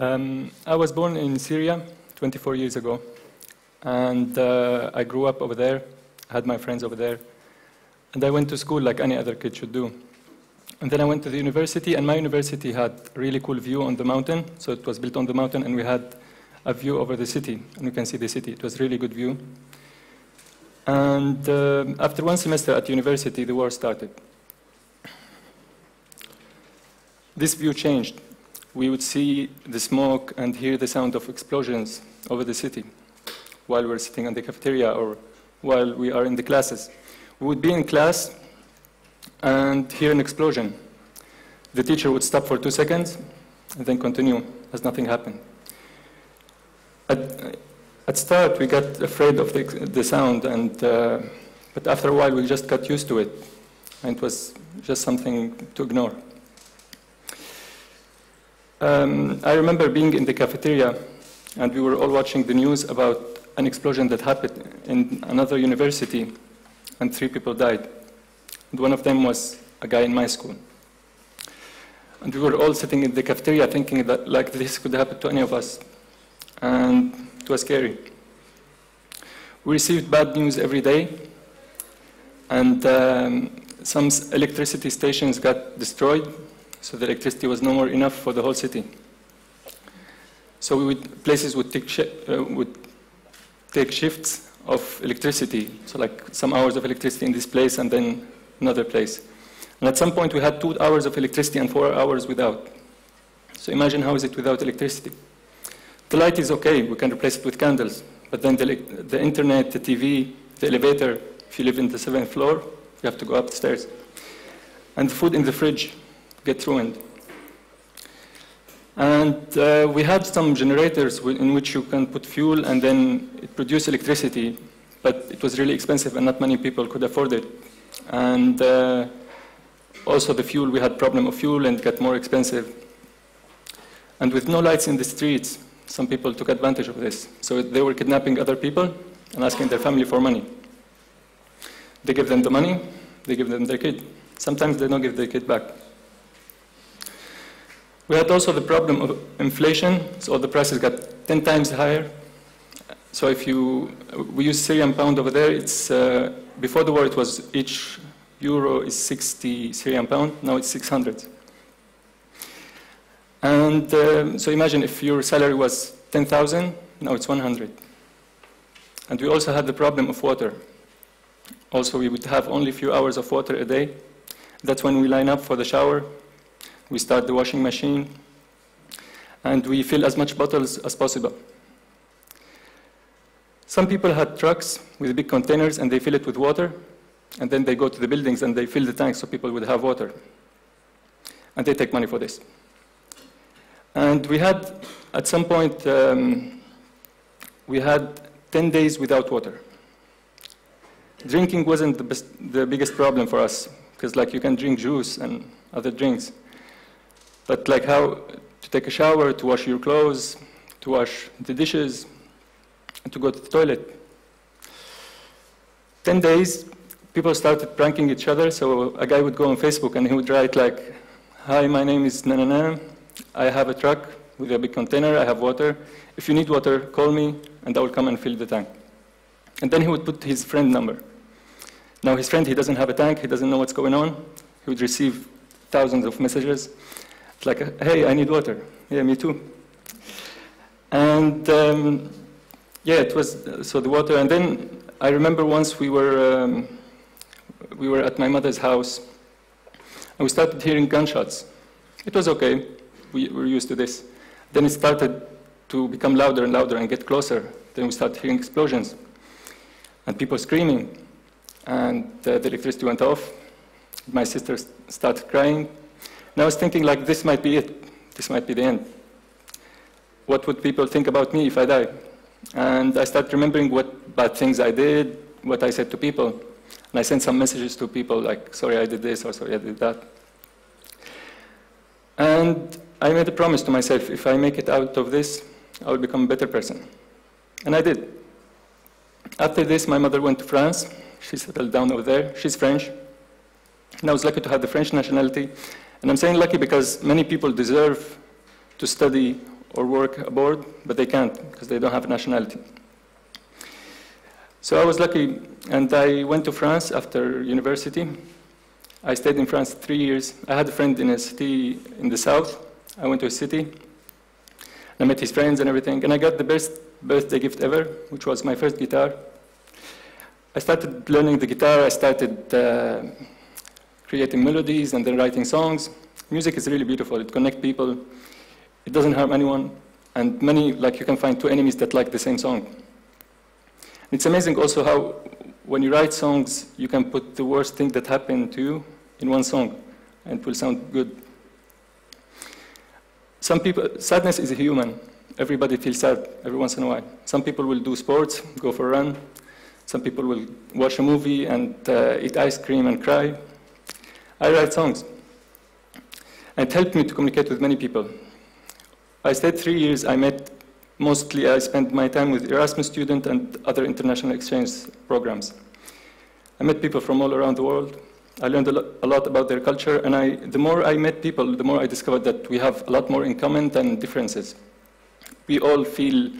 I was born in Syria 24 years ago, and I grew up over there, had my friends over there, and I went to school like any other kid should do. And then I went to the university, and my university had a really cool view on the mountain, so it was built on the mountain, and we had a view over the city, and you can see the city. It was a really good view. And after one semester at university, the war started. This view changed. We would see the smoke and hear the sound of explosions over the city while we're sitting in the cafeteria or while we are in the classes. We would be in class and hear an explosion. The teacher would stop for 2 seconds and then continue as nothing happened. At start, we got afraid of the sound, but after a while, we just got used to it, and it was just something to ignore. I remember being in the cafeteria, and we were all watching the news about an explosion that happened in another university, and 3 people died. And one of them was a guy in my school. And we were all sitting in the cafeteria thinking that like this could happen to any of us. And it was scary. We received bad news every day, and some electricity stations got destroyed, so the electricity was no more enough for the whole city. So places would take shifts of electricity, so like some hours of electricity in this place and then another place. And at some point we had 2 hours of electricity and 4 hours without. So imagine how is it without electricity. The light is okay, we can replace it with candles, but then the internet, the TV, the elevator, if you live in the 7th floor, you have to go up the stairs. And the food in the fridge gets ruined. And we had some generators in which you can put fuel and then it produces electricity, but it was really expensive and not many people could afford it. And also the fuel, we had problem of fuel and it got more expensive. And with no lights in the streets, some people took advantage of this. So they were kidnapping other people and asking their family for money. They give them the money, they give them their kid. Sometimes they don't give their kid back. We had also the problem of inflation, so the prices got 10 times higher. So if we use Syrian pound over there, it's, before the war it was each euro is 60 Syrian pound, now it's 600. And so imagine if your salary was 10,000, now it's 100. And we also had the problem of water. Also, we would have only a few hours of water a day. That's when we line up for the shower. We start the washing machine. And we fill as much bottles as possible. Some people had trucks with big containers, and they fill it with water. And then they go to the buildings, and they fill the tanks so people would have water. And they take money for this. And we had, at some point, we had 10 days without water. Drinking wasn't the biggest problem for us, because like you can drink juice and other drinks. But like how to take a shower, to wash your clothes, to wash the dishes, and to go to the toilet. 10 days, people started pranking each other, so a guy would go on Facebook and he would write like, "Hi, my name is na-na-na. I have a truck with a big container, I have water. If you need water, call me, and I will come and fill the tank." And then he would put his friend number. Now his friend, he doesn't have a tank, he doesn't know what's going on. He would receive thousands of messages. It's like, "Hey, I need water." "Yeah, me too." And yeah, it was, so the water. And then I remember once we were at my mother's house, and we started hearing gunshots. It was okay. We were used to this. Then it started to become louder and louder and get closer. Then we started hearing explosions and people screaming. And the electricity went off. My sister started crying. And I was thinking, like, this might be it. This might be the end. What would people think about me if I die? And I started remembering what bad things I did, what I said to people. And I sent some messages to people like, "Sorry I did this," or "Sorry I did that." And I made a promise to myself, if I make it out of this, I will become a better person. And I did. After this, my mother went to France. She settled down over there. She's French. And I was lucky to have the French nationality. And I'm saying lucky because many people deserve to study or work abroad, but they can't because they don't have nationality. So I was lucky, and I went to France after university. I stayed in France 3 years. I had a friend in a city in the south. I went to a city. I met his friends and everything, and I got the best birthday gift ever, which was my first guitar. I started learning the guitar. I started creating melodies and then writing songs. Music is really beautiful. It connects people. It doesn't harm anyone. And many, like you can find two enemies that like the same song. It's amazing also how when you write songs, you can put the worst thing that happened to you in one song, and it will sound good. Some people, sadness is human. Everybody feels sad every once in a while. Some people will do sports, go for a run. Some people will watch a movie and eat ice cream and cry. I write songs. And it helped me to communicate with many people. I stayed 3 years. I spent my time with Erasmus students and other international exchange programs. I met people from all around the world. I learned a lot about their culture, and the more I met people, the more I discovered that we have a lot more in common than differences. We all feel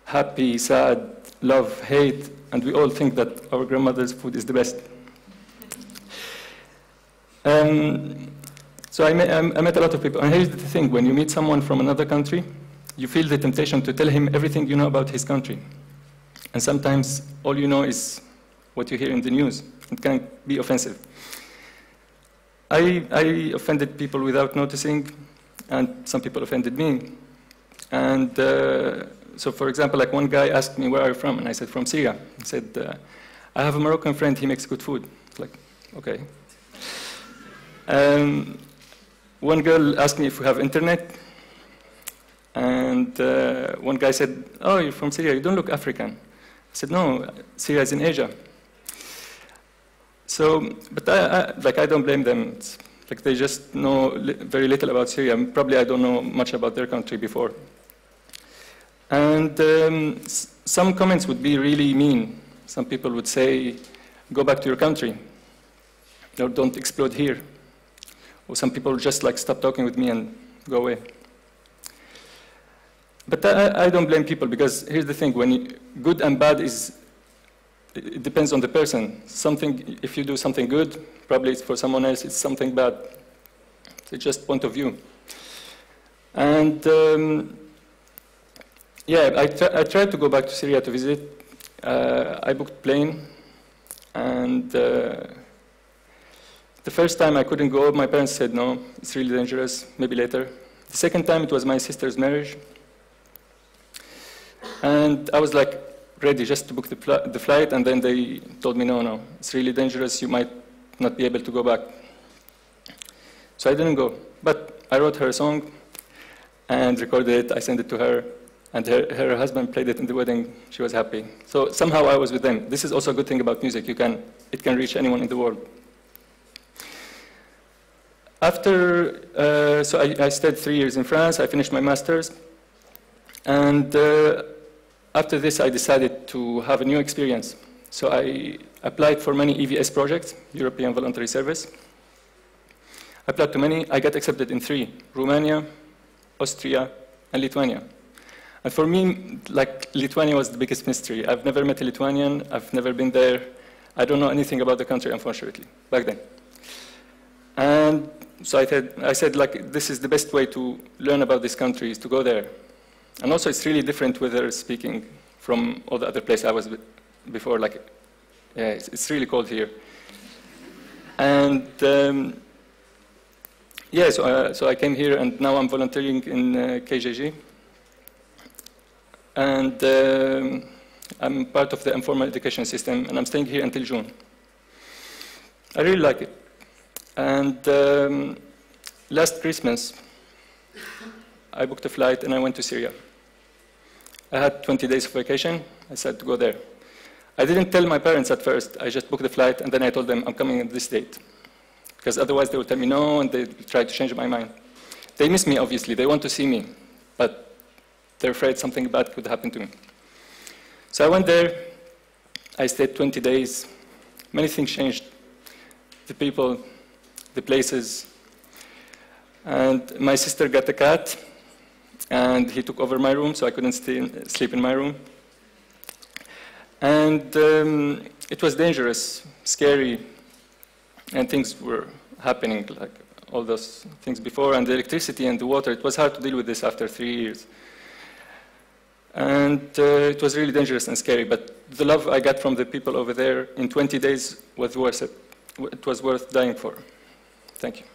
happy, sad, love, hate, and we all think that our grandmother's food is the best. So I met a lot of people, and here's the thing, when you meet someone from another country, you feel the temptation to tell him everything you know about his country. And sometimes all you know is what you hear in the news. It can be offensive. I offended people without noticing, and some people offended me. And so, for example, like one guy asked me, where are you from? And I said, from Syria. He said, I have a Moroccan friend, he makes good food. It's like, okay. One girl asked me if we have internet. And one guy said, oh, you're from Syria, you don't look African. I said, no, Syria is in Asia. So, but I don't blame them. It's like they just know very little about Syria. Probably I don't know much about their country before. And some comments would be really mean. Some people would say, go back to your country, or don't explode here. Or some people would just like stop talking with me and go away. But I don't blame people, because here's the thing, good and bad it depends on the person. If you do something good, probably it's for someone else, it's something bad. It's just point of view. And yeah, I tried to go back to Syria to visit. I booked plane, and the first time I couldn't go, my parents said, no, it's really dangerous, maybe later. The second time, it was my sister's marriage. And I was like ready just to book the flight, and then they told me, no, it's really dangerous, you might not be able to go back. So I didn't go, but I wrote her a song and recorded it, I sent it to her, and her husband played it in the wedding, she was happy. So somehow I was with them. This is also a good thing about music, it can reach anyone in the world. After, so I stayed 3 years in France, I finished my master's, and after this, I decided to have a new experience. So I applied for many EVS projects, European Voluntary Service. I applied to many. I got accepted in 3, Romania, Austria, and Lithuania. And for me, like, Lithuania was the biggest mystery. I've never met a Lithuanian. I've never been there. I don't know anything about the country, unfortunately, back then. And so I said, like, this is the best way to learn about this country, is to go there. And also, it's really different weather speaking from all the other places I was before. Like, yeah, it's really cold here. And yeah, so I came here, and now I'm volunteering in KJG. And I'm part of the informal education system, and I'm staying here until June. I really like it. And last Christmas, I booked a flight, and I went to Syria. I had 20 days of vacation. I decided to go there. I didn't tell my parents at first. I just booked the flight, and then I told them I'm coming on this date. Because otherwise they would tell me no, and they try to change my mind. They miss me, obviously. They want to see me. But they're afraid something bad could happen to me. So I went there. I stayed 20 days. Many things changed. The people, the places. And my sister got a cat. and he took over my room, so I couldn't sleep in my room. And it was dangerous, scary, and things were happening, like all those things before, and the electricity and the water. It was hard to deal with this after 3 years. And it was really dangerous and scary, but the love I got from the people over there in 20 days was worth it. It was worth dying for. Thank you.